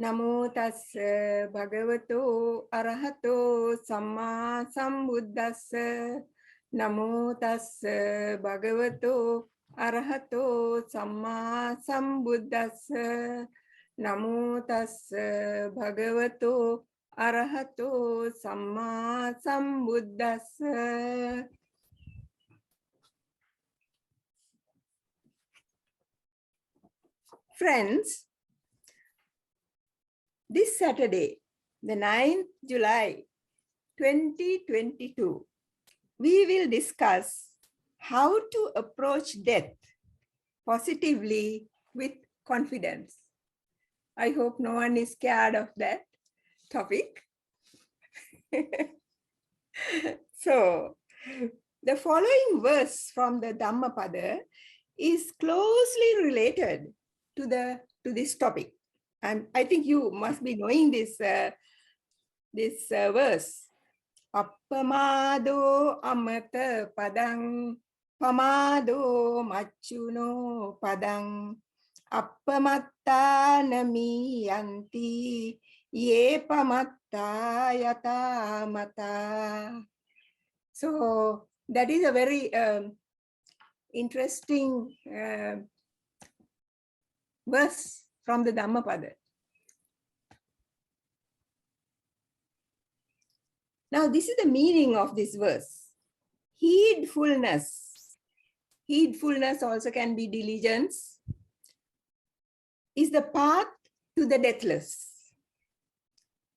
Namo tassa bhagavato arahato samma sambuddhassa. Namo tassa bhagavato arahato samma sambuddhassa. Namo tassa bhagavato arahato samma sambuddhassa. Friends, this Saturday, the 9th July 2022, we will discuss how to approach death positively with confidence. I hope no one is scared of that topic. So, the following verse from the Dhammapada is closely related to this topic. And I think you must be knowing this verse. Appamado amata padang pamado machuno padang appamatta nami yanti ye pamatta yata mata. So that is a very interesting verse from the Dhammapada. Now, this is the meaning of this verse. Heedfulness. Heedfulness also can be diligence, is the path to the deathless.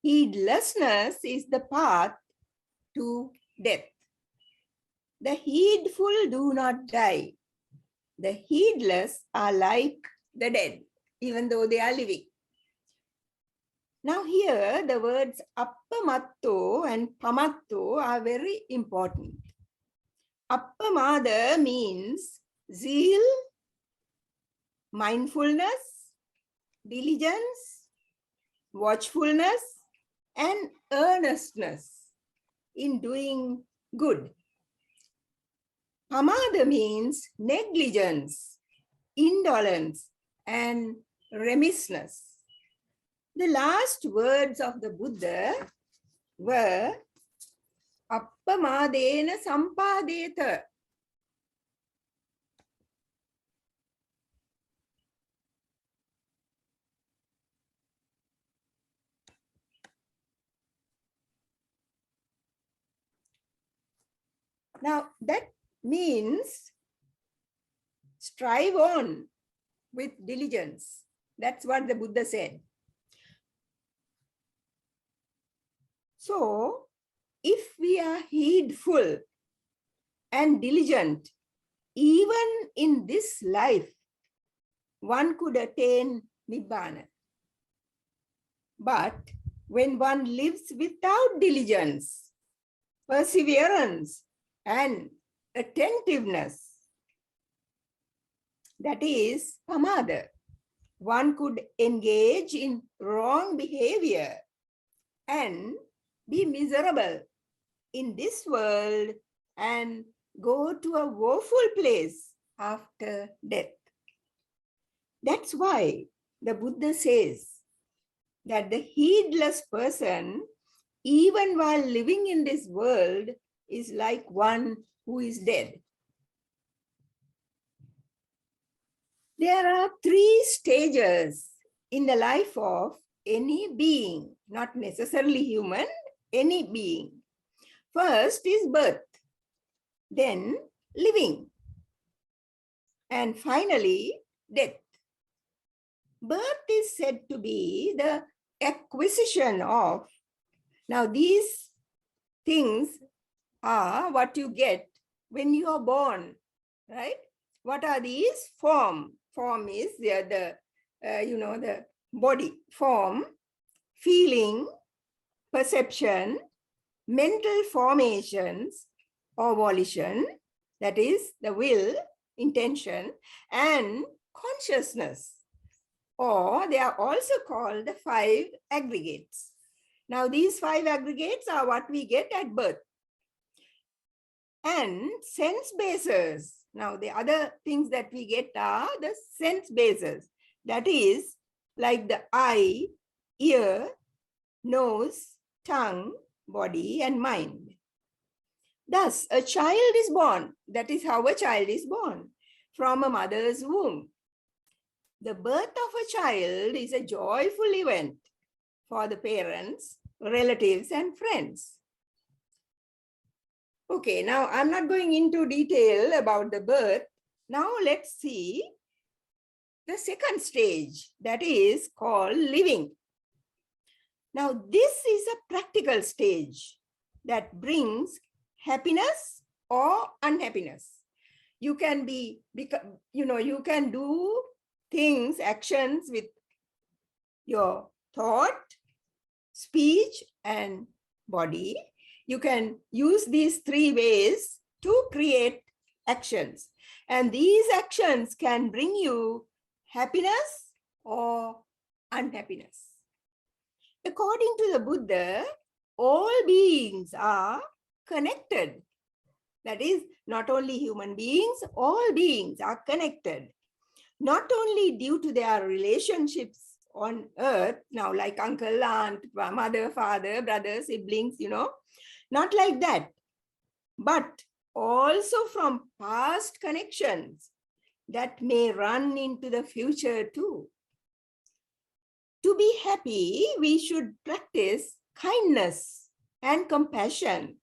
Heedlessness is the path to death. The heedful do not die. The heedless are like the dead, even though they are living. Now here, the words appamatto and pamatto are very important. Appamada means zeal, mindfulness, diligence, watchfulness, and earnestness in doing good. Pamada means negligence, indolence, and remissness. The last words of the Buddha were appamadena sampadeta. Now that means strive on with diligence. That's what the Buddha said. So, if we are heedful and diligent, even in this life, one could attain Nibbana. But when one lives without diligence, perseverance, and attentiveness, that is pamada, one could engage in wrong behavior and be miserable in this world and go to a woeful place after death. That's why the Buddha says that the heedless person, even while living in this world, is like one who is dead. There are 3 stages in the life of any being, not necessarily human, any being. First is birth, then living, and finally death. Birth is said to be the acquisition of. Now these things are what you get when you are born, right? What are these? Form. Form is the body. Form, feeling, perception, mental formations or volition, that is the will, intention, and consciousness, or they are also called the 5 aggregates. Now these 5 aggregates are what we get at birth. And sense bases. Now the other things that we get are the sense bases. That is like the eye, ear, nose, tongue, body, and mind. Thus, a child is born. That is how a child is born, from a mother's womb. The birth of a child is a joyful event for the parents, relatives, and friends. Okay, now I'm not going into detail about the birth. Now let's see the second stage, that is called living. Now, this is a practical stage that brings happiness or unhappiness. You can you can do things, actions with your thought, speech, and body. You can use these three ways to create actions. And these actions can bring you happiness or unhappiness. According to the Buddha, all beings are connected. That is, not only human beings, all beings are connected. Not only due to their relationships on earth, now like uncle, aunt, mother, father, brother, siblings, not like that, but also from past connections that may run into the future too. To be happy, we should practice kindness and compassion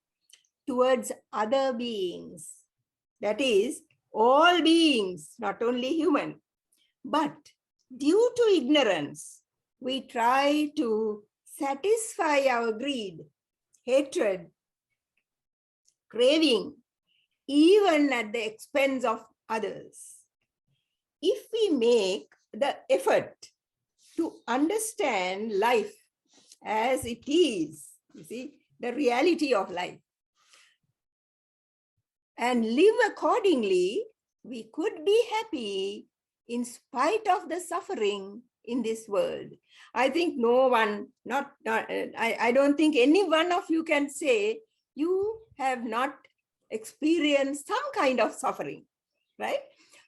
towards other beings. That is, all beings, not only human. But due to ignorance, we try to satisfy our greed, hatred, craving, even at the expense of others. If we make the effort to understand life as it is, you see, the reality of life, and live accordingly, we could be happy in spite of the suffering in this world. I think no one, I don't think any one of you can say you have not experienced some kind of suffering, right?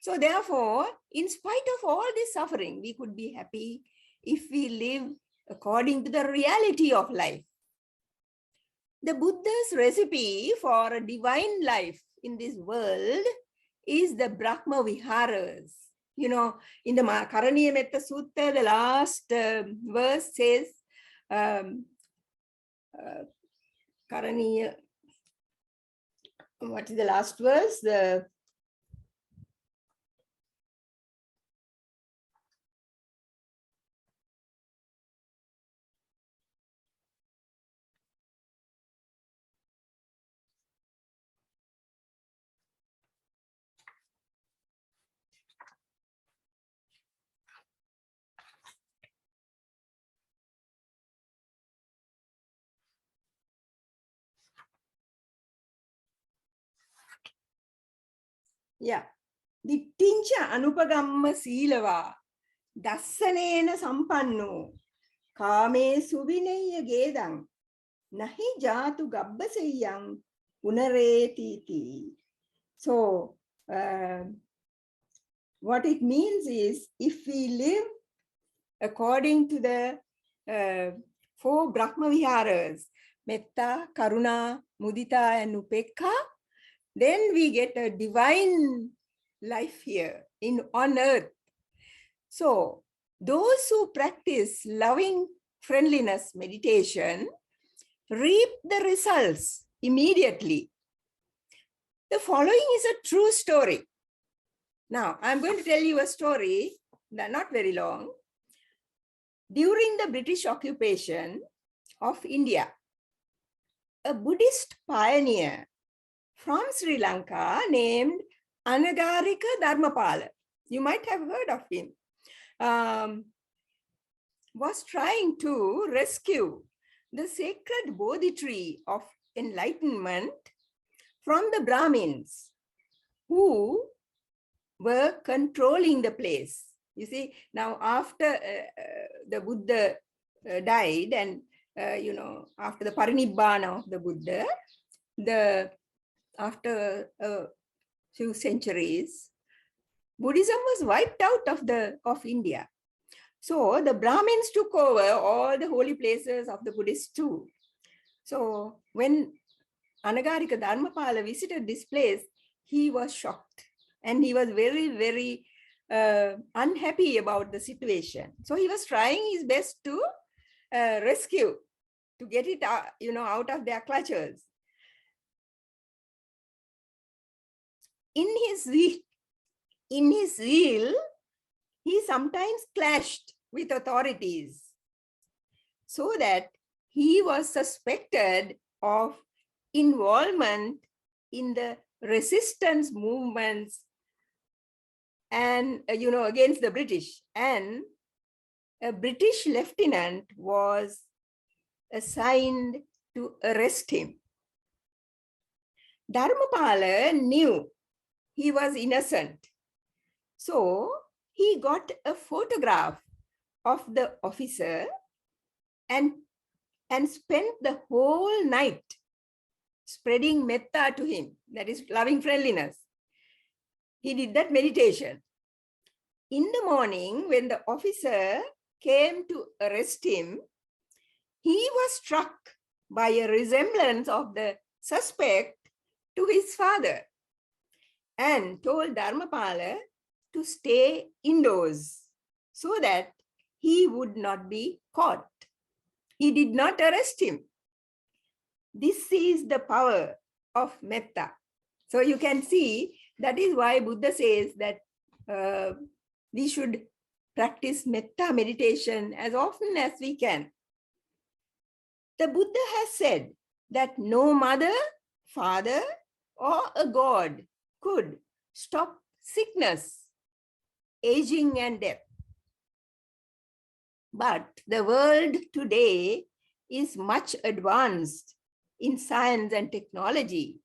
So therefore, in spite of all this suffering, we could be happy if we live according to the reality of life. The Buddha's recipe for a divine life in this world is the Brahma Viharas. In the Karaniya Metta Sutta, the last verse says, Karaniya, what is the last verse? Yeah. Dittincha anupagamma silava dassanena sampanno kame suvineya gedang nahi jatu gabbaseyang punaretiti. So what it means is, if we live according to the 4 Brahma Viharas, Metta, Karuna, Mudita, and Upekha, then we get a divine life here on earth. So those who practice loving friendliness meditation reap the results immediately. The following is a true story. Now, I'm going to tell you a story, not very long. During the British occupation of India, a Buddhist pioneer from Sri Lanka named Anagarika Dharmapala, you might have heard of him, was trying to rescue the sacred Bodhi tree of enlightenment from the Brahmins who were controlling the place. You see, now after the Buddha died, and after the Parinibbana of the Buddha, after a few centuries, Buddhism was wiped out of India. So the Brahmins took over all the holy places of the Buddhists too. So when Anagarika Dharmapala visited this place, he was shocked and he was very, very unhappy about the situation. So he was trying his best to rescue, to get it out of their clutches. In his zeal, he sometimes clashed with authorities, so that he was suspected of involvement in the resistance movements and against the British. And a British lieutenant was assigned to arrest him. Dharmapala knew he was innocent, so he got a photograph of the officer and spent the whole night spreading metta to him, that is loving friendliness. He did that meditation. In the morning, when the officer came to arrest him, he was struck by a resemblance of the suspect to his father and told Dharmapala to stay indoors so that he would not be caught. He did not arrest him. This is the power of metta. So you can see that is why Buddha says that we should practice metta meditation as often as we can. The Buddha has said that no mother, father, or a god could stop sickness, aging, and death. But the world today is much advanced in science and technology,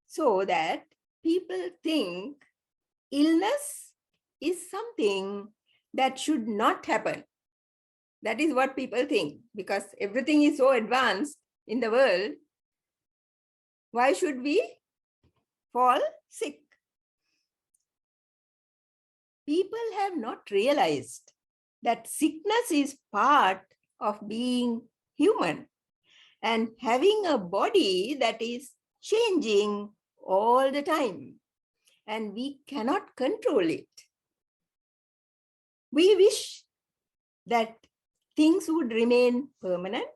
so that people think illness is something that should not happen. That is what people think, because everything is so advanced in the world. Why should we fall sick? People have not realized that sickness is part of being human and having a body that is changing all the time, and we cannot control it. We wish that things would remain permanent.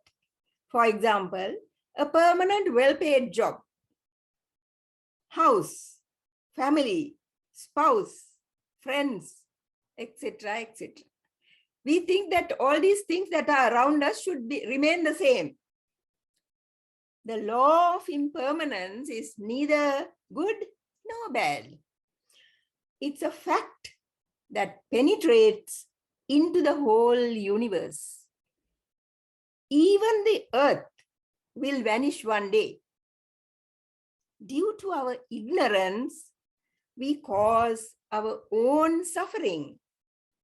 For example, a permanent well-paid job, house, family, spouse, friends, etc., etc. We think that all these things that are around us should remain the same. The law of impermanence is neither good nor bad. It's a fact that penetrates into the whole universe. Even the earth will vanish one day. Due to our ignorance, we cause our own suffering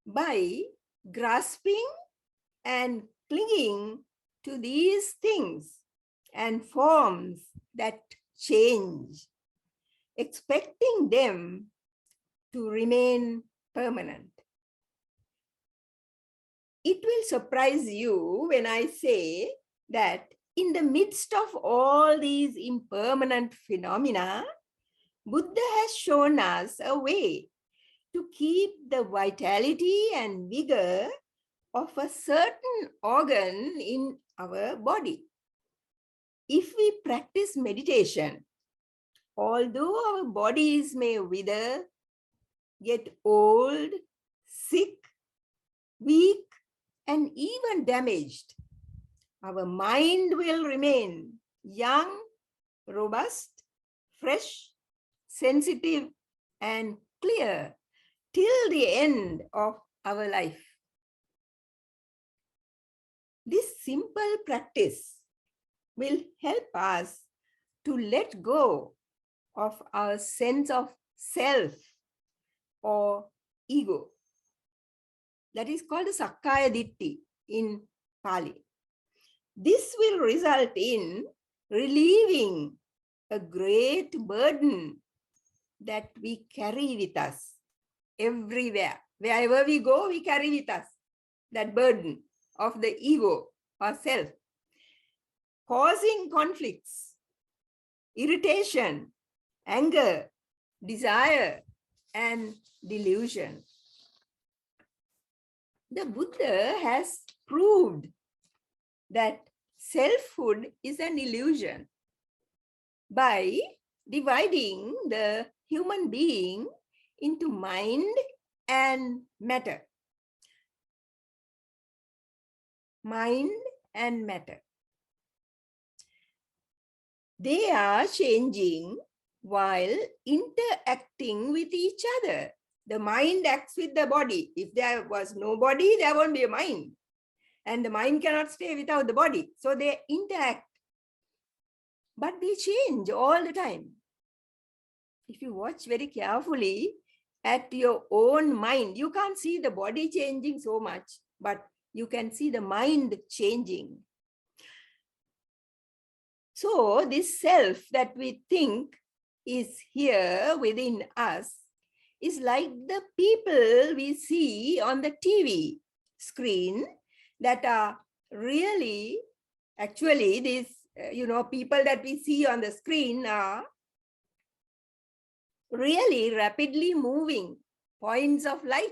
by grasping and clinging to these things and forms that change, expecting them to remain permanent. It will surprise you when I say that in the midst of all these impermanent phenomena, Buddha has shown us a way to keep the vitality and vigor of a certain organ in our body. If we practice meditation, although our bodies may wither, get old, sick, weak, and even damaged, our mind will remain young, robust, fresh, sensitive, and clear till the end of our life. This simple practice will help us to let go of our sense of self or ego. That is called the Sakkaya Ditti in Pali. This will result in relieving a great burden that we carry with us everywhere. Wherever we go, we carry with us. that burden of the ego or self, causing conflicts, irritation, anger, desire, and delusion. The Buddha has proved that selfhood is an illusion by dividing the human being into mind and matter. Mind and matter. They are changing while interacting with each other. The mind acts with the body. If there was no body, there won't be a mind. And the mind cannot stay without the body. So they interact. But they change all the time. If you watch very carefully at your own mind, you can't see the body changing so much, but you can see the mind changing. So this self that we think is here within us is like the people we see on the TV screen that are really, actually these, people that we see on the screen are really rapidly moving points of light.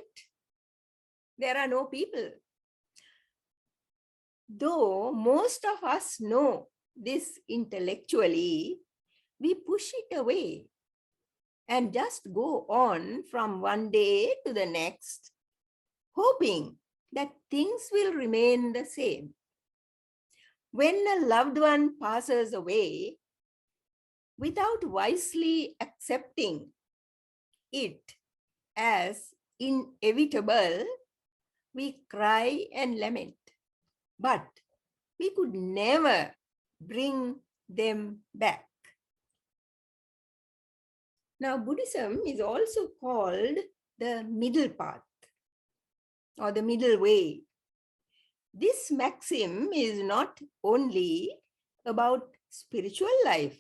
There are no people. Though most of us know this intellectually, we push it away and just go on from one day to the next, hoping that things will remain the same. When a loved one passes away, without wisely accepting it as inevitable, we cry and lament. But we could never bring them back. Now, Buddhism is also called the middle path or the middle way. This maxim is not only about spiritual life,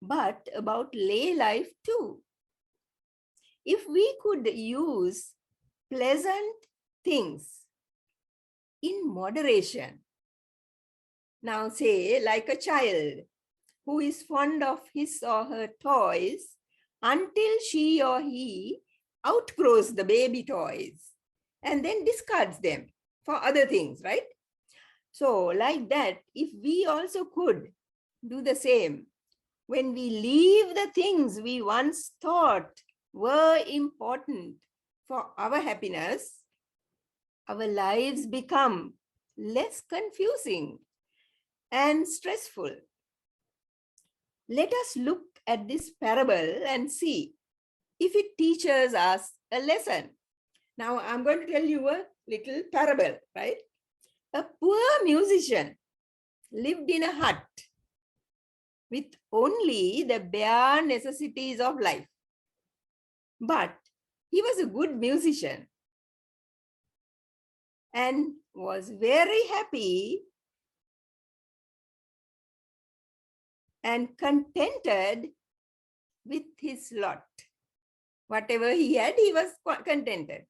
but about lay life too. If we could use pleasant things in moderation, now say like a child who is fond of his or her toys until she or he outgrows the baby toys and then discards them for other things, right? So like that, if we also could do the same, when we leave the things we once thought were important for our happiness, our lives become less confusing and stressful. Let us look at this parable and see if it teaches us a lesson. Now, I'm going to tell you a little parable, right? A poor musician lived in a hut with only the bare necessities of life. But he was a good musician and was very happy and contented with his lot. Whatever he had, he was contented.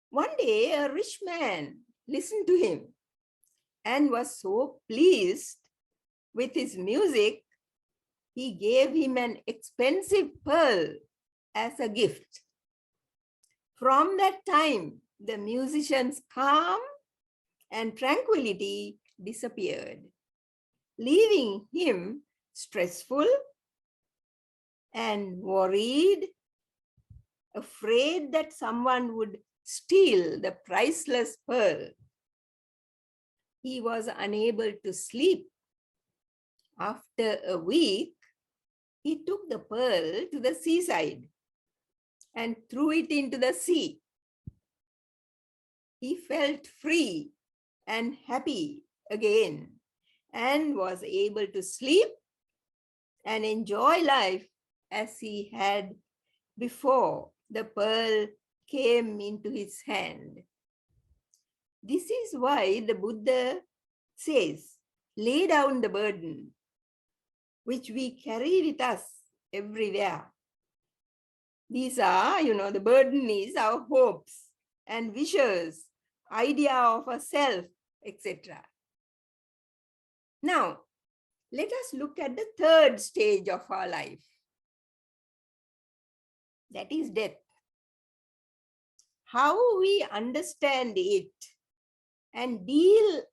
One day, a rich man listened to him and was so pleased with his music, he gave him an expensive pearl as a gift. From that time, the musician's calm and tranquility disappeared, leaving him stressful and worried, afraid that someone would steal the priceless pearl. He was unable to sleep. After a week, he took the pearl to the seaside and threw it into the sea. He felt free and happy again and was able to sleep and enjoy life as he had before the pearl came into his hand. This is why the Buddha says, lay down the burden which we carry with us everywhere. These are, the burden is our hopes and wishes, idea of a self, etc. Now, let us look at the third stage of our life. That is death. How we understand it and deal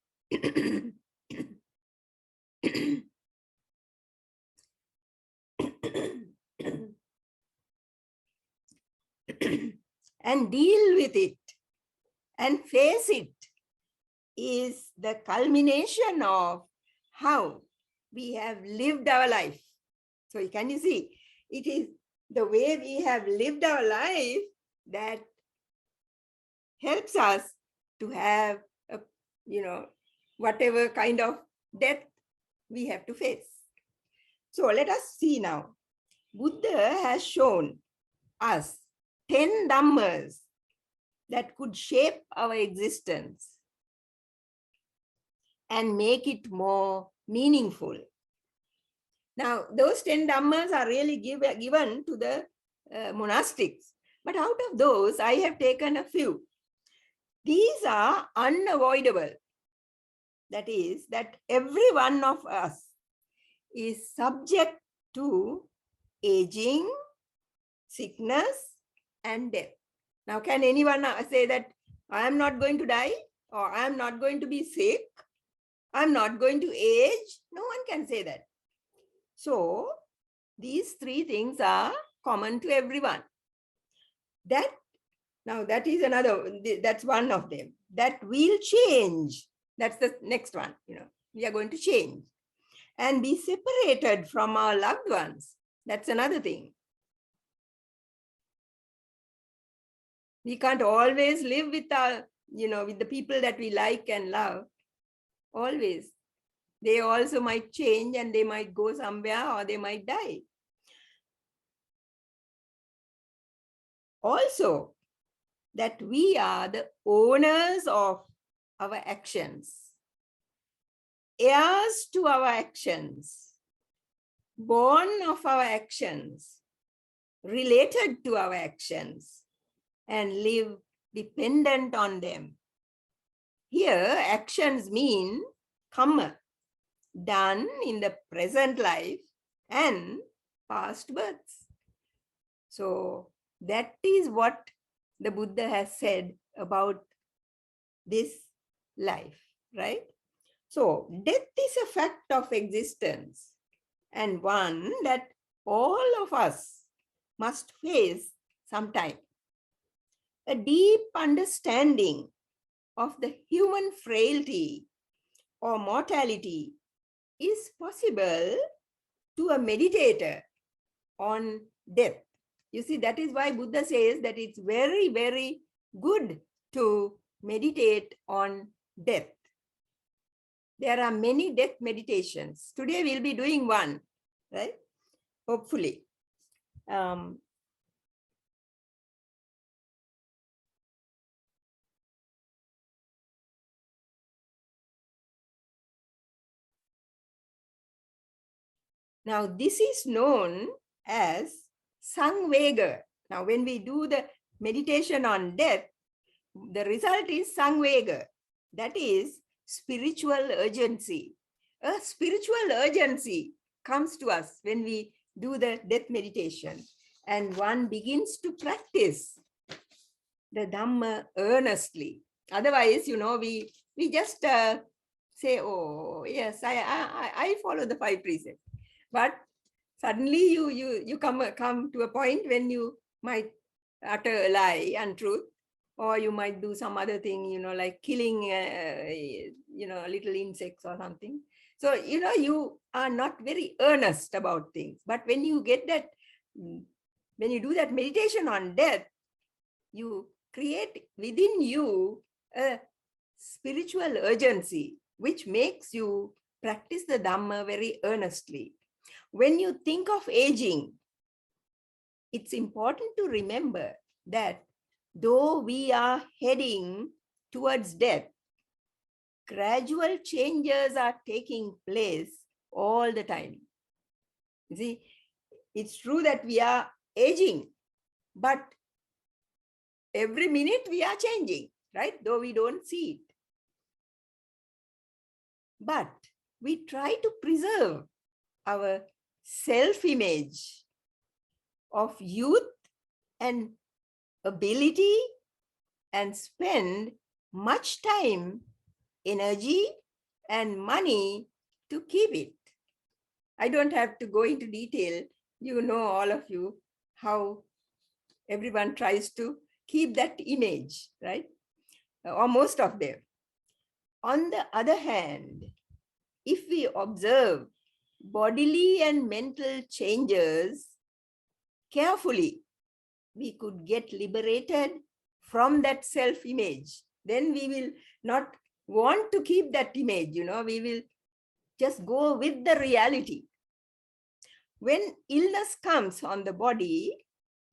and deal with it and face it is the culmination of how we have lived our life. So can you see, it is the way we have lived our life that helps us to have a, whatever kind of death we have to face. So let us see now. Buddha has shown us 10 dhammas that could shape our existence and make it more meaningful. Now, those 10 dhammas are really given to the monastics, but out of those, I have taken a few. These are unavoidable. That is, that every one of us is subject to aging, sickness, and death. Now, can anyone say that I am not going to die, or I am not going to be sick, I'm not going to age? No one can say that. So, these three things are common to everyone. That is another, that's one of them. That will change. That's the next one, we are going to change. And be separated from our loved ones. That's another thing. We can't always live with our, with the people that we like and love. Always. They also might change and they might go somewhere or they might die. Also, that we are the owners of our actions, heirs to our actions, born of our actions, related to our actions, and live dependent on them. Here, actions mean karma, done in the present life and past births. So that is what the Buddha has said about this life, right? So death is a fact of existence and one that all of us must face sometime. A deep understanding of the human frailty or mortality is possible to a meditator on death. You see, that is why Buddha says that it's very, very good to meditate on death. There are many death meditations. Today we'll be doing one, right? Hopefully. Now, this is known as Samvega. Now, when we do the meditation on death, the result is Samvega. That is spiritual urgency. A spiritual urgency comes to us when we do the death meditation, and one begins to practice the Dhamma earnestly. Otherwise, we just say, oh, yes, I follow the 5 precepts. But suddenly you come to a point when you might utter a lie, untruth, or you might do some other thing, like killing, little insects or something. So, you are not very earnest about things. But when you get that, when you do that meditation on death, you create within you a spiritual urgency, which makes you practice the Dhamma very earnestly. When you think of aging, it's important to remember that though we are heading towards death, gradual changes are taking place all the time. You see, it's true that we are aging, but every minute we are changing. right? Though we don't see it. But we try to preserve our self-image of youth and ability and spend much time, energy, and money to keep it. I don't have to go into detail. You know, all of you, how everyone tries to keep that image, right? Or most of them. On the other hand, if we observe bodily and mental changes carefully, we could get liberated from that self-image. Then we will not want to keep that image, you know, we will just go with the reality. When illness comes on the body,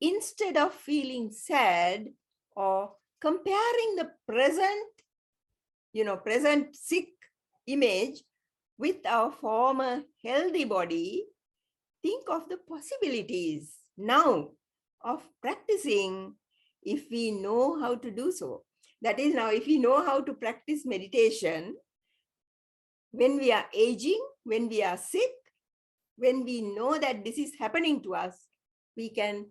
instead of feeling sad or comparing the present, present sick image with our former healthy body, think of the possibilities now of practicing if we know how to do so. That is, now if we know how to practice meditation, when we are aging, when we are sick, when we know that this is happening to us, we can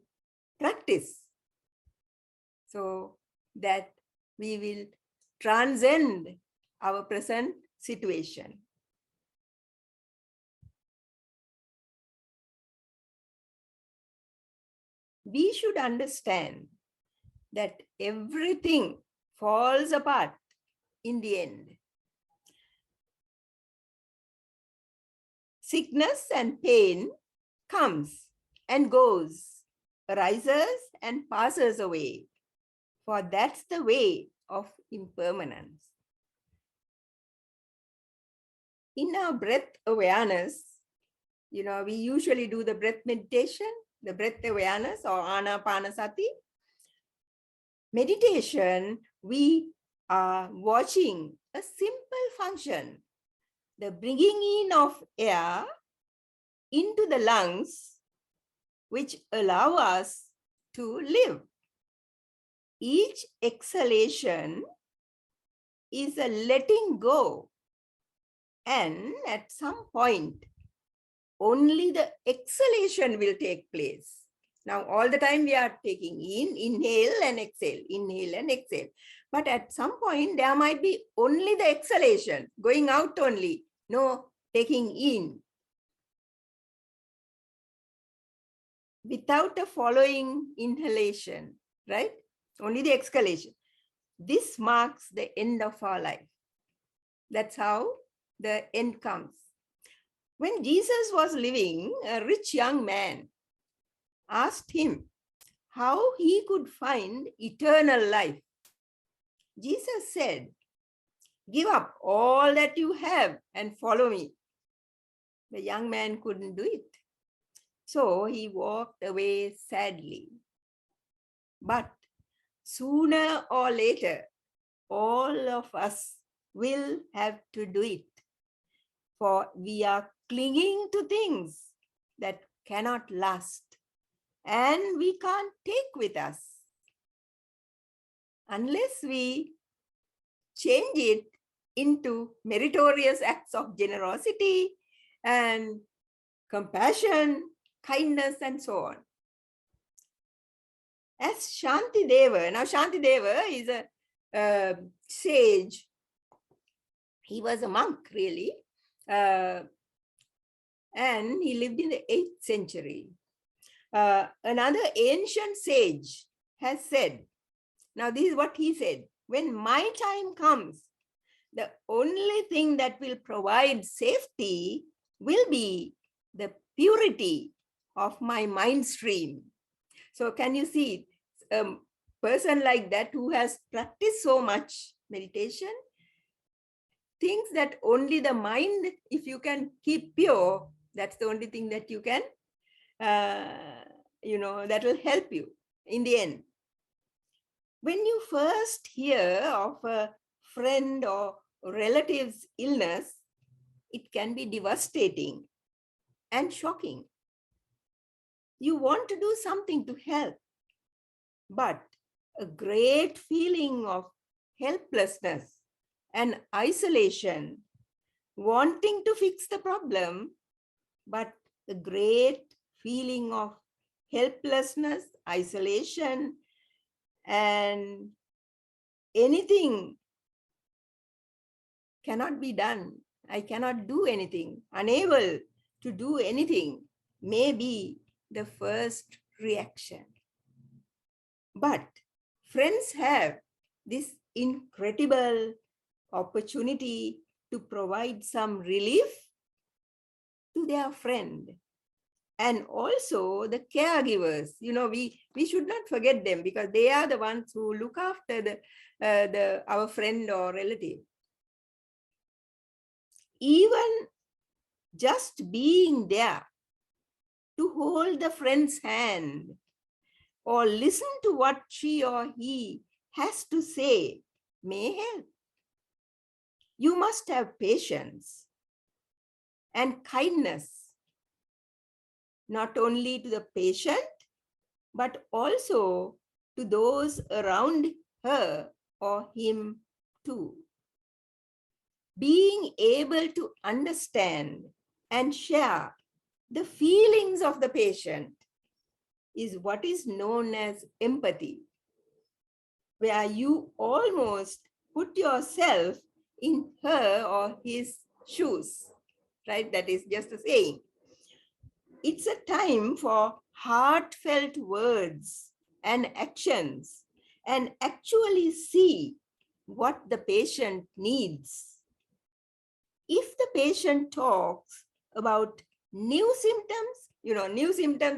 practice so that we will transcend our present situation. We should understand that everything falls apart in the end. Sickness and pain comes and goes, arises and passes away, for that's the way of impermanence. In our breath awareness, we usually do the breath meditation, the breath awareness or Anapanasati. Meditation, we are watching a simple function, the bringing in of air into the lungs, which allow us to live. Each exhalation is a letting go, and at some point, only the exhalation will take place. Now, all the time we are taking in, inhale and exhale. But at some point, there might be only the exhalation, going out only, no taking in. Without a following inhalation, right? Only the exhalation. This marks the end of our life. That's how the end comes. When Jesus was living, a rich young man asked him how he could find eternal life. Jesus said, "Give up all that you have and follow me." The young man couldn't do it. So he walked away sadly. But sooner or later, all of us will have to do it. For we are clinging to things that cannot last and we can't take with us. Unless we change it into meritorious acts of generosity and compassion, kindness, and so on. As Shantideva, now Shantideva is a sage. He was a monk, really. And he lived in the 8th century. Another ancient sage has said, now this is what he said, when my time comes, the only thing that will provide safety will be the purity of my mind stream. So can you see a person like that who has practiced so much meditation, thinks that only the mind, if you can keep pure, that's the only thing that you can, that will help you in the end. When you first hear of a friend or relative's illness, it can be devastating and shocking. You want to do something to help, but a great feeling of helplessness and isolation, wanting to fix the problem, but the great feeling of helplessness, isolation, and anything cannot be done. I cannot do anything, unable to do anything, may be the first reaction. But friends have this incredible opportunity to provide some relief to their friend. And also the caregivers, we should not forget them, because they are the ones who look after our friend or relative. Even just being there to hold the friend's hand or listen to what she or he has to say may help. You must have patience and kindness, not only to the patient, but also to those around her or him too. Being able to understand and share the feelings of the patient is what is known as empathy, where you almost put yourself in her or his shoes, right? That is just a saying. It's a time for heartfelt words and actions, and actually see what the patient needs. If the patient talks about new symptoms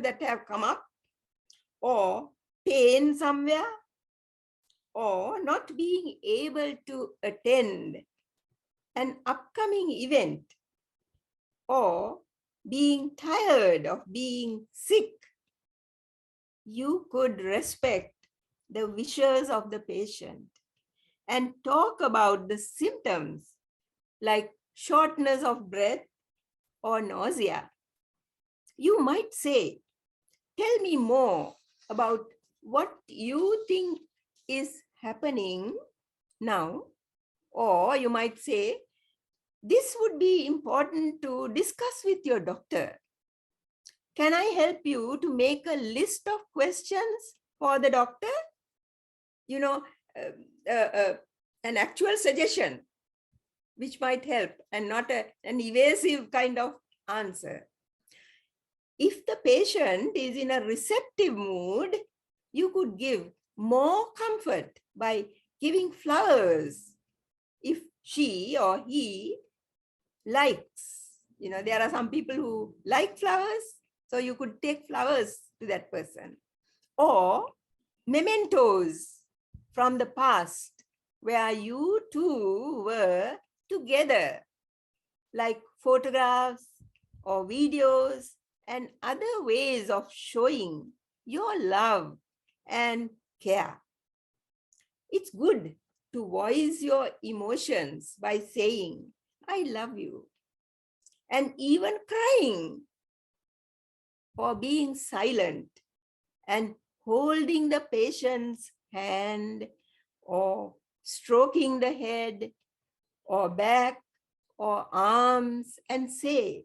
that have come up, or pain somewhere, or not being able to attend an upcoming event, or being tired of being sick, you could respect the wishes of the patient and talk about the symptoms like shortness of breath or nausea. You might say, tell me more about what you think is happening now. Or you might say, this would be important to discuss with your doctor. Can I help you to make a list of questions for the doctor? An actual suggestion which might help, and not an evasive kind of answer. If the patient is in a receptive mood, you could give more comfort by giving flowers if she or he likes. There are some people who like flowers, so you could take flowers to that person. Or mementos from the past where you two were together, like photographs or videos and other ways of showing your love and care. It's good to voice your emotions by saying, I love you, and even crying, or being silent and holding the patient's hand, or stroking the head or back or arms, and say,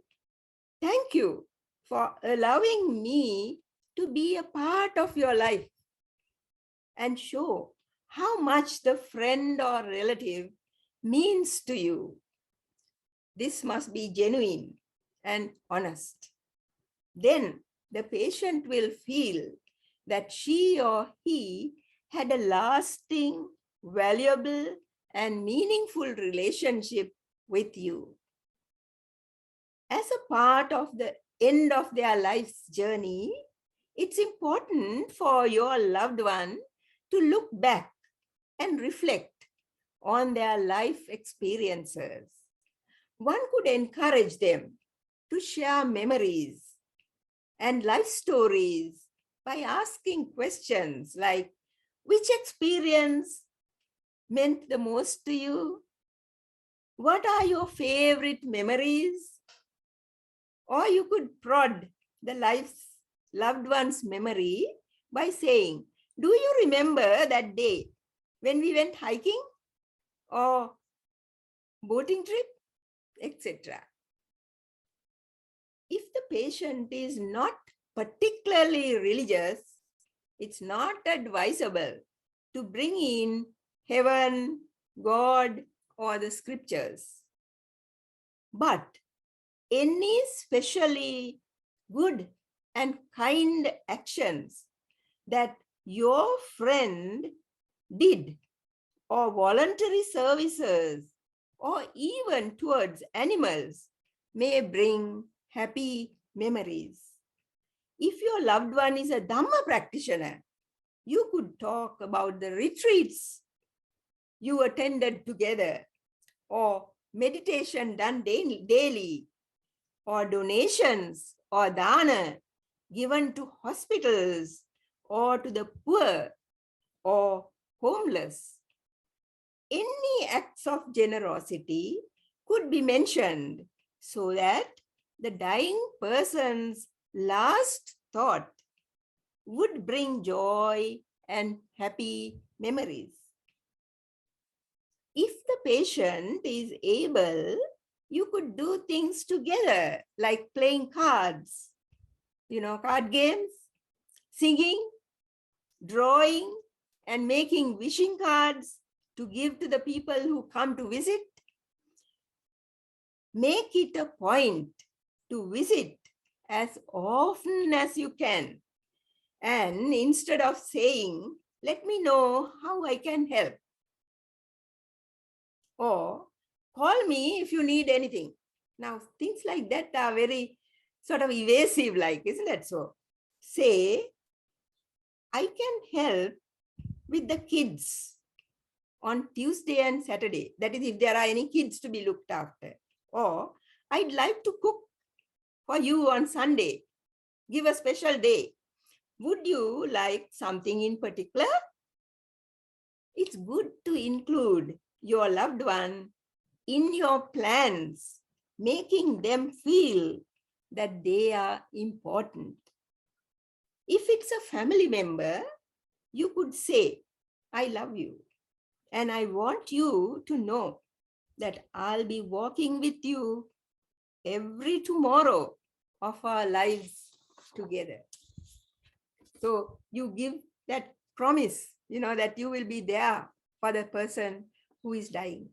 thank you for allowing me to be a part of your life, and show how much the friend or relative means to you. This must be genuine and honest. Then the patient will feel that she or he had a lasting, valuable, and meaningful relationship with you. As a part of the end of their life's journey, it's important for your loved one to look back and reflect on their life experiences. One could encourage them to share memories and life stories by asking questions like, which experience meant the most to you? What are your favorite memories? Or you could prod the loved one's memory by saying, do you remember that day when we went hiking? or boating trip, etc. If the patient is not particularly religious, it's not advisable to bring in heaven, God, or the scriptures. But any specially good and kind actions that your friend did, or voluntary services, or even towards animals, may bring happy memories. If your loved one is a Dhamma practitioner, you could talk about the retreats you attended together, or meditation done daily, or donations or dana given to hospitals or to the poor or homeless. Any acts of generosity could be mentioned so that the dying person's last thought would bring joy and happy memories. If the patient is able, you could do things together like playing cards, card games, singing, drawing, and making wishing cards to give to the people who come to visit. Make it a point to visit as often as you can. And instead of saying, let me know how I can help, or call me if you need anything. Now, things like that are very sort of evasive, like, isn't that so? Say, I can help with the kids on Tuesday and Saturday. That is, if there are any kids to be looked after. Or I'd like to cook for you on Sunday. Give a special day. Would you like something in particular? It's good to include your loved one in your plans, making them feel that they are important. If it's a family member, you could say, I love you, and I want you to know that I'll be walking with you every tomorrow of our lives together. So you give that promise, that you will be there for the person who is dying.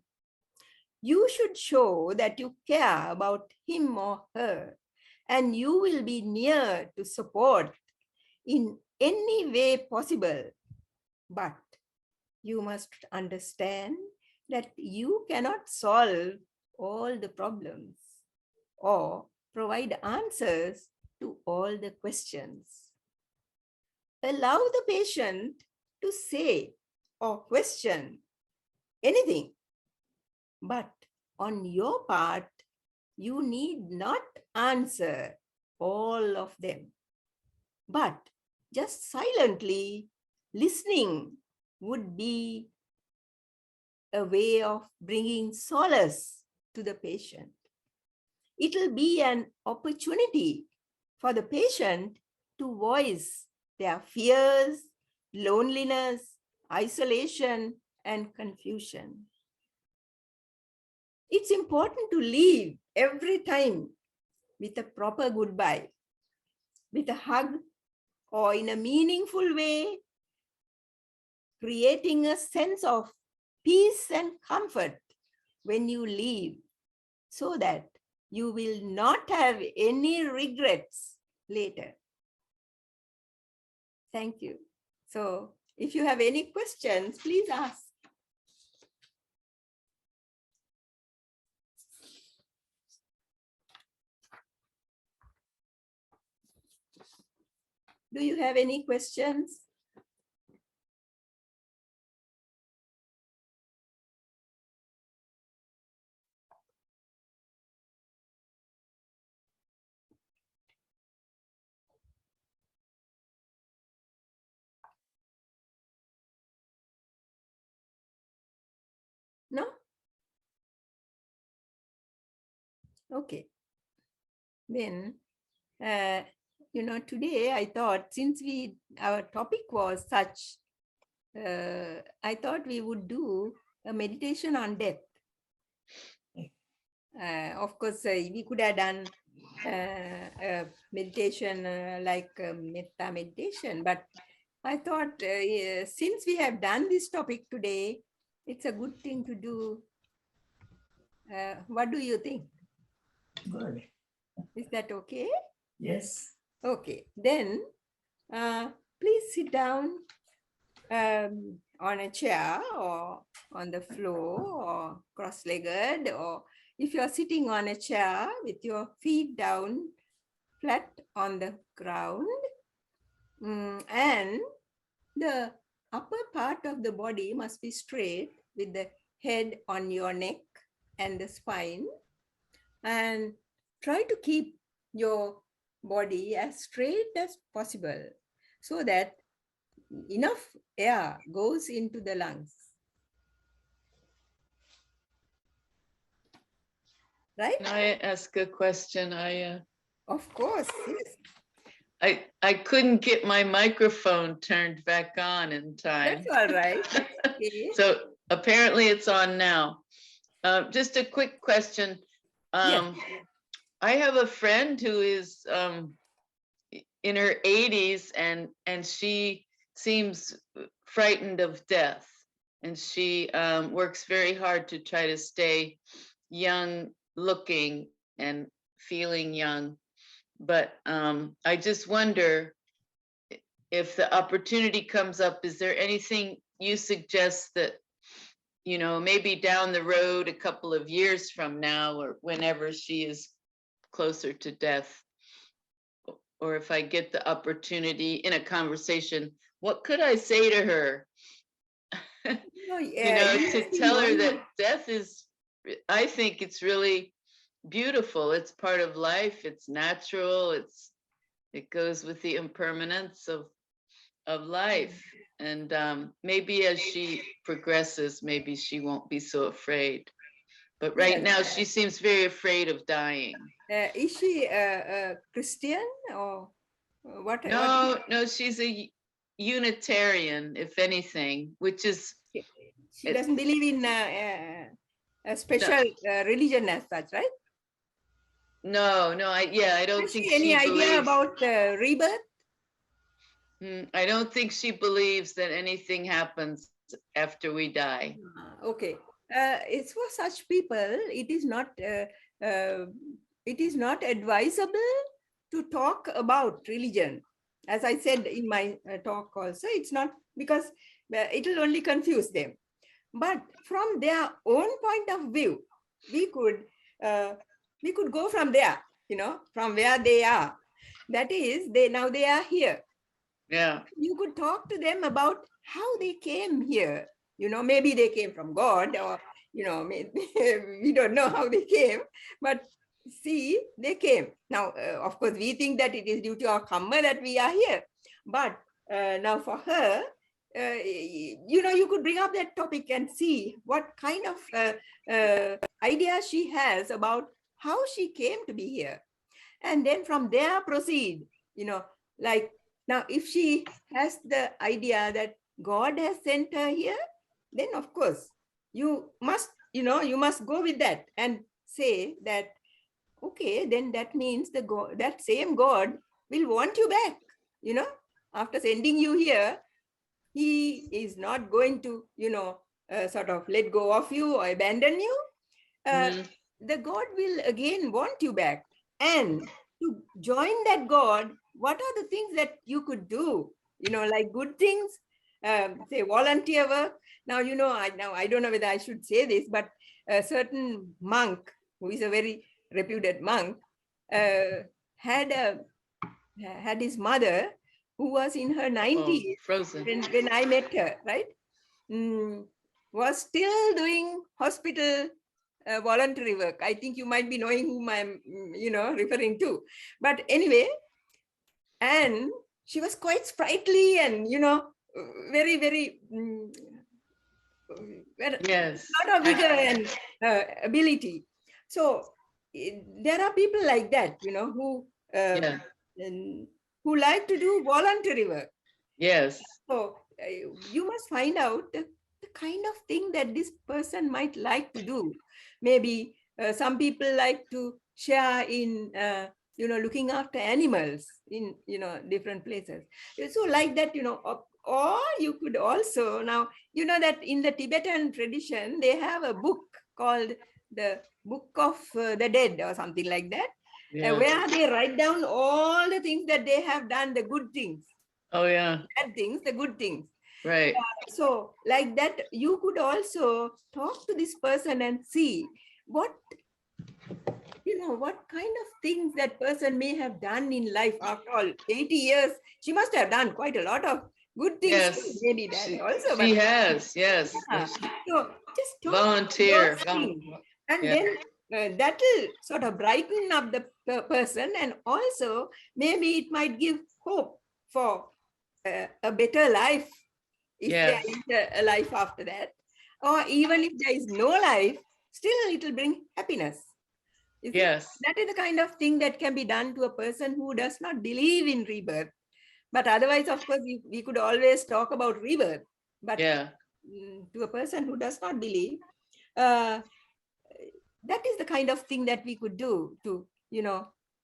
You should show that you care about him or her, and you will be near to support in any way possible. But you must understand that you cannot solve all the problems or provide answers to all the questions. Allow the patient to say or question anything, but on your part, you need not answer all of them, but just silently listening would be a way of bringing solace to the patient. It will be an opportunity for the patient to voice their fears, loneliness, isolation, and confusion. It's important to leave every time with a proper goodbye, with a hug, or in a meaningful way, creating a sense of peace and comfort when you leave, so that you will not have any regrets later. Thank you. So if you have any questions, please ask. Do you have any questions? No? Okay. Then, today I thought, since our topic was such, I thought we would do a meditation on death. Of course, we could have done meditation like metta meditation, but I thought since we have done this topic today, it's a good thing to do. What do you think? Good. Is that okay? Yes. Okay, then please sit down on a chair or on the floor or cross-legged, or if you're sitting on a chair with your feet down flat on the ground, and the upper part of the body must be straight with the head on your neck and the spine, and try to keep your body as straight as possible so that enough air goes into the lungs. Right? Can I ask a question? Of course, yes. I couldn't get my microphone turned back on in time. That's all right. Okay. So apparently it's on now. Just a quick question. Yes. I have a friend who is in her 80s and she seems frightened of death. And she works very hard to try to stay young looking and feeling young. But I just wonder if the opportunity comes up, is there anything you suggest that, you know, maybe down the road, a couple of years from now, or whenever she is closer to death, or if I get the opportunity in a conversation, what could I say to her? You know, to tell her that death is, I think it's really beautiful. It's part of life. It's natural. It goes with the impermanence of life. And maybe as she progresses, maybe she won't be so afraid. But right now, she seems very afraid of dying. Is she a Christian or what? No, she's a Unitarian, if anything, which is. She doesn't believe in a special religion as such, right? No, I don't think any she idea believes, about rebirth? I don't think she believes that anything happens after we die. Okay. It's for such people, it is not advisable to talk about religion. As I said in my talk also, it's not, because it will only confuse them. But from their own point of view, we could go from there, you know, from where they are. That is, now they are here. Yeah. You could talk to them about how they came here. You know, maybe they came from God, or, you know, maybe, we don't know how they came, but see, they came. Now, of course, we think that it is due to our karma that we are here. But now for her, you know, you could bring up that topic and see what kind of idea she has about how she came to be here. And then from there proceed, you know, like now if she has the idea that God has sent her here, then of course you must, you know, you must go with that and say that, okay, then that means the God, that same God will want you back, you know, after sending you here. He is not going to, you know, sort of let go of you or abandon you. The God will again want you back. And to join that God, what are the things that you could do? You know, like good things, say volunteer work. Now, you know, I don't know whether I should say this, but a certain monk, who is a very reputed monk, had his mother, who was in her 90s, frozen. When I met her, right? Was still doing hospital voluntary work. I think you might be knowing whom I'm, you know, referring to. But anyway, and she was quite sprightly and, you know, very, very, yes, a lot of vigor and ability. So there are people like that, you know, who like to do voluntary work. Yes. So you must find out the kind of thing that this person might like to do. Maybe some people like to share in, looking after animals in, different places. So like that, or you could also now, that in the Tibetan tradition, they have a book called the Book of the Dead or something like that, Yeah. where they write down all the things that they have done, the good things, Oh, yeah. bad things, the good things. Right. So like that, you could also talk to this person and see what kind of things that person may have done in life. After all, 80 years, she must have done quite a lot of good things. Yes. Too, maybe that She, also. she But has. Yes. yeah. So just talk Volunteer. those things. And Yeah. then that will sort of brighten up the person, and also maybe it might give hope for a better life, if there Yes. is a life after that, or even if there is no life, still it will bring happiness. You see? Yes. That is the kind of thing that can be done to a person who does not believe in rebirth. But otherwise, of course, we could always talk about rebirth. But Yeah. to a person who does not believe, uh, that is the kind of thing that we could do to,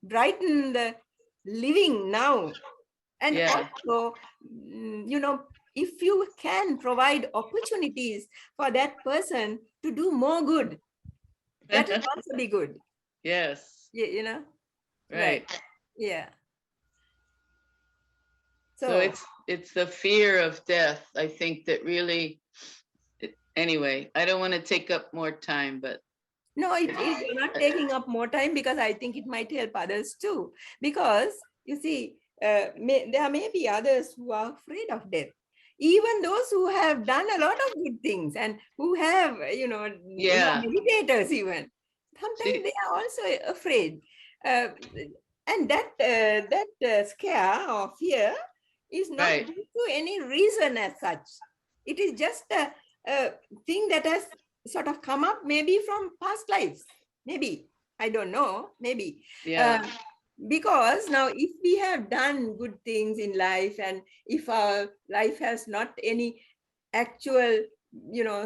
brighten the living now. And Yeah. also, if you can provide opportunities for that person to do more good, that will also be good. Yes. Yeah, Right. Yeah. So it's the fear of death, I think, that really. Anyway, I don't want to take up more time, but no, you're not taking up more time, because I think it might help others too. Because you see, there may be others who are afraid of death. Even those who have done a lot of good things and who have, Yeah. meditators even, sometimes they are also afraid. Uh, and that scare or fear is not Right. due to any reason as such. It is just a thing that has sort of come up maybe from past lives. Maybe, I don't know, maybe. Yeah. Because now if we have done good things in life, and if our life has not any actual,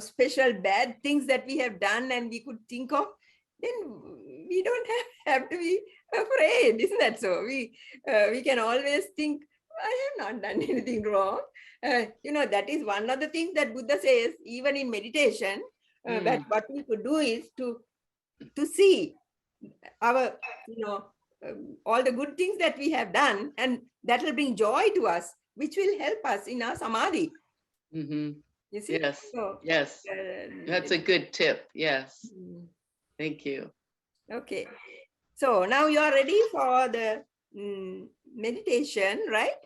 special bad things that we have done and we could think of, then we don't have to be afraid, isn't that so? We can always think, I have not done anything wrong. That is one of the things that Buddha says, even in meditation, that what we could do is to see our, all the good things that we have done, and that will bring joy to us, which will help us in our samadhi. Mm-hmm. You see? Yes. So, Yes. That's a good tip. Yes. Thank you. Okay. So now you are ready for the meditation, right?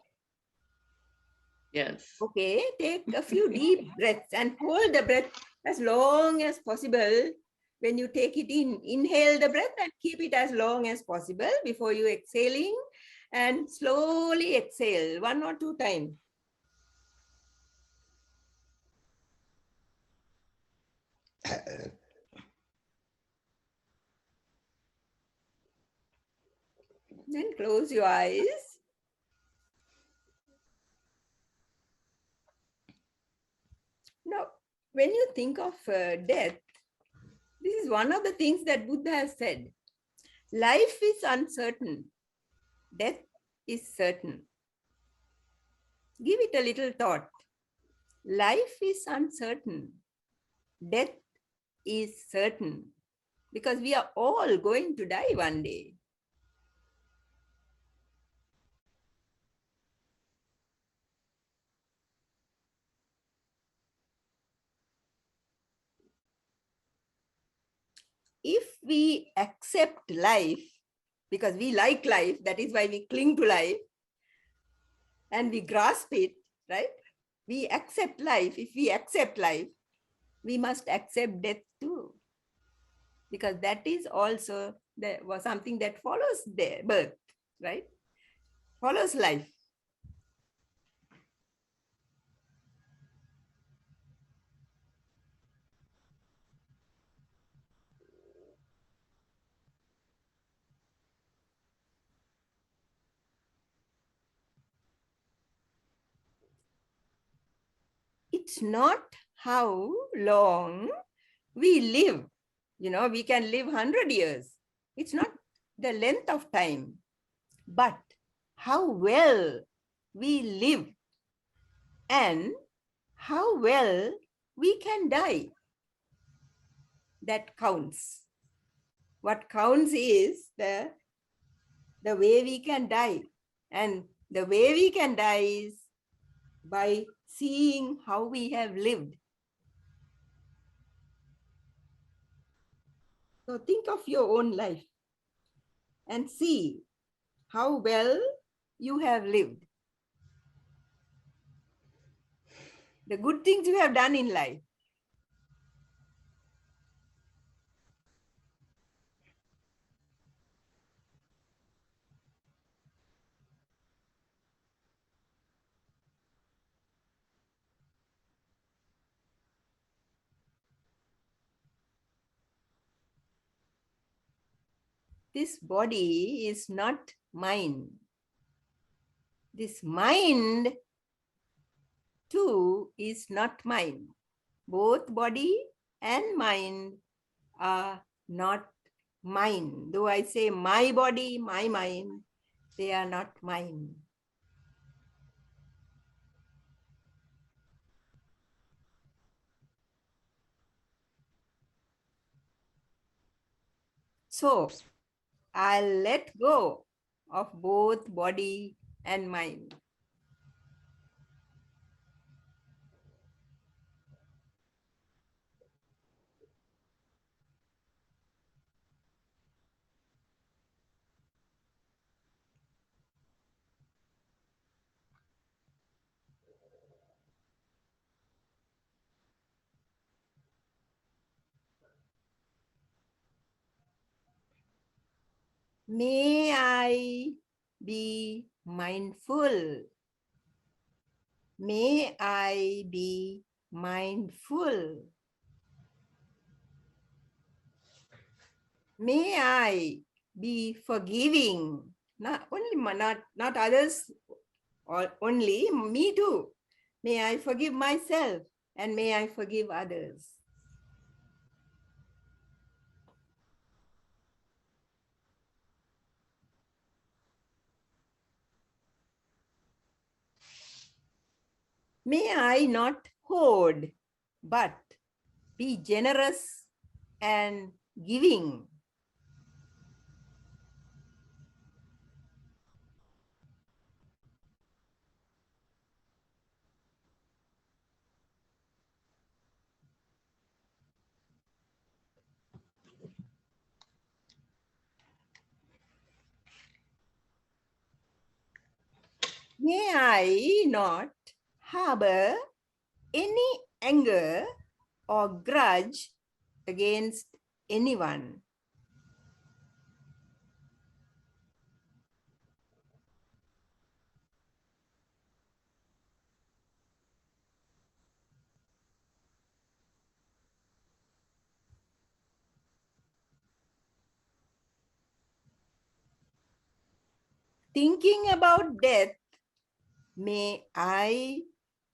Yes. Okay. Take a few deep breaths and hold the breath as long as possible. When you take it in, inhale the breath and keep it as long as possible before you exhaling, and slowly exhale 1 or 2 times. Then close your eyes. Now, when you think of death, this is one of the things that Buddha has said. Life is uncertain. Death is certain. Give it a little thought. Life is uncertain. Death is certain. Because we are all going to die one day. If we accept life, because we like life, that is why we cling to life, and we grasp it, right? We accept life. If we accept life, we must accept death too. Because that is also something that follows birth, right? Follows life. It's not how long we live. You know, we can live 100 years. It's not the length of time, but how well we live and how well we can die. That counts. What counts is the way we can die. And the way we can die is by seeing how we have lived. So think of your own life and see how well you have lived. The good things you have done in life. This body is not mine. This mind too is not mine. Both body and mind are not mine. Though I say my body, my mind, they are not mine. So I'll let go of both body and mind. May I be mindful. May I be mindful. May I be forgiving. Not only not others, or only me too. May I forgive myself and may I forgive others. May I not hoard, but be generous and giving. May I not harbor any anger or grudge against anyone. Thinking about death, may I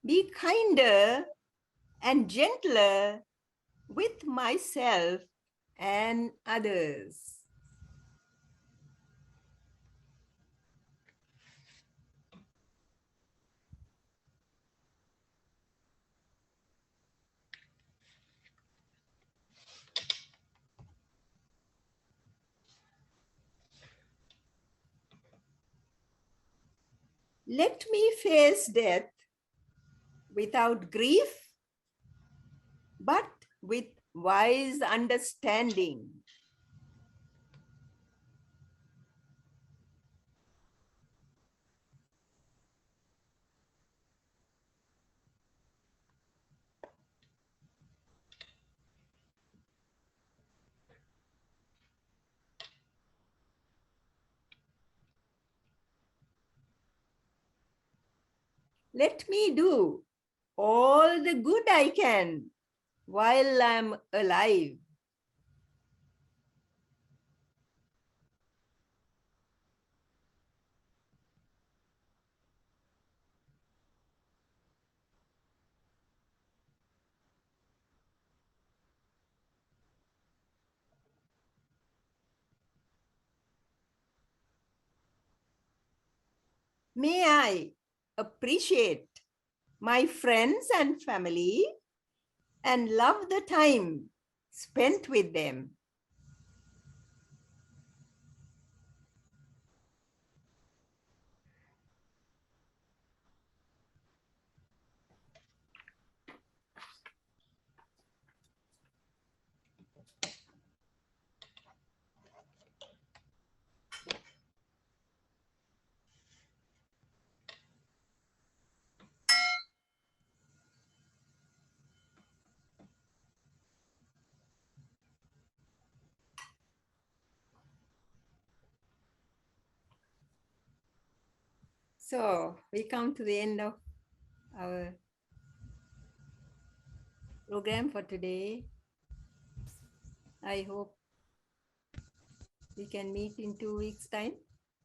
be kinder and gentler with myself and others. Let me face death without grief, but with wise understanding. Let me do all the good I can while I'm alive. May I appreciate my friends and family and love the time spent with them. So we come to the end of our program for today. I hope we can meet in 2 weeks' time.